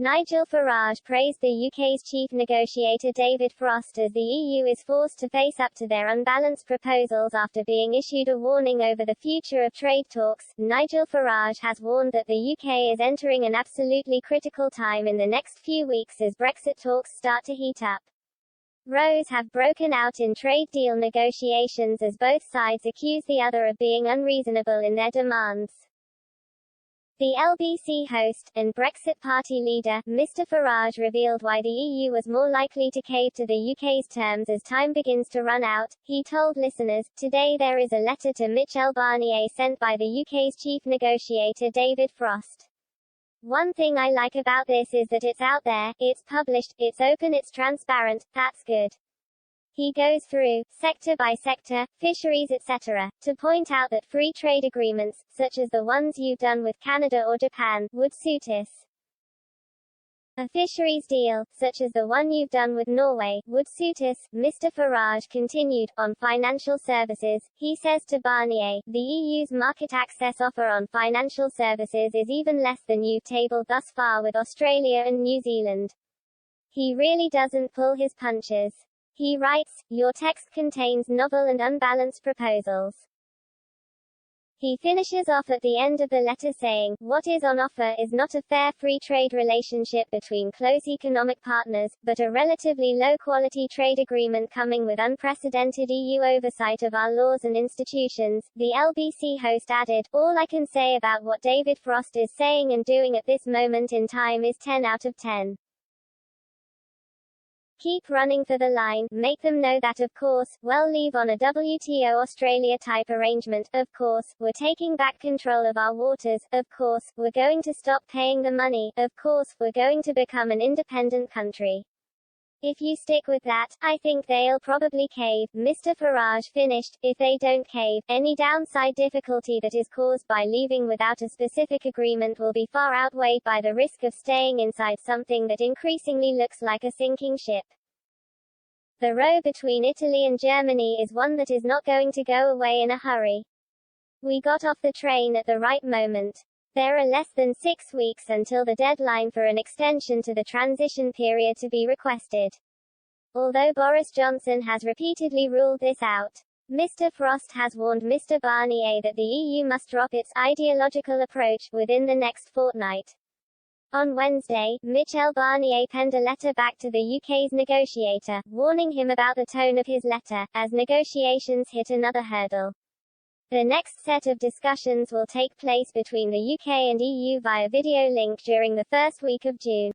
Nigel Farage praised the UK's chief negotiator David Frost as the EU is forced to face up to their unbalanced proposals after being issued a warning over the future of trade talks. Nigel Farage has warned that the UK is entering an absolutely critical time in the next few weeks as Brexit talks start to heat up. Rows have broken out in trade deal negotiations as both sides accuse the other of being unreasonable in their demands. The LBC host, and Brexit party leader, Mr Farage revealed why the EU was more likely to cave to the UK's terms as time begins to run out. He told listeners, "Today there is a letter to Michel Barnier sent by the UK's chief negotiator David Frost. One thing I like about this is that it's out there, it's published, it's open, it's transparent, that's good." He goes through, sector by sector, fisheries etc., to point out that free trade agreements, such as the ones you've done with Canada or Japan, would suit us. A fisheries deal, such as the one you've done with Norway, would suit us. Mr Farage continued. On financial services, he says to Barnier, "The EU's market access offer on financial services is even less than you've tabled thus far with Australia and New Zealand." He really doesn't pull his punches. He writes, "Your text contains novel and unbalanced proposals." He finishes off at the end of the letter saying, "What is on offer is not a fair free trade relationship between close economic partners, but a relatively low-quality trade agreement coming with unprecedented EU oversight of our laws and institutions." The LBC host added, "All I can say about what David Frost is saying and doing at this moment in time is 10 out of 10. Keep running for the line, make them know that of course, we'll leave on a WTO Australia type arrangement, of course, we're taking back control of our waters, of course, we're going to stop paying the money, of course, we're going to become an independent country. If you stick with that, I think they'll probably cave." Mr Farage finished, "If they don't cave, any downside difficulty that is caused by leaving without a specific agreement will be far outweighed by the risk of staying inside something that increasingly looks like a sinking ship. The row between Italy and Germany is one that is not going to go away in a hurry. We got off the train at the right moment. There are less than 6 weeks until the deadline for an extension to the transition period to be requested. Although Boris Johnson has repeatedly ruled this out, Mr Frost has warned Mr Barnier that the EU must drop its ideological approach within the next fortnight. On Wednesday, Michel Barnier penned a letter back to the UK's negotiator, warning him about the tone of his letter, as negotiations hit another hurdle. The next set of discussions will take place between the UK and EU via video link during the first week of June.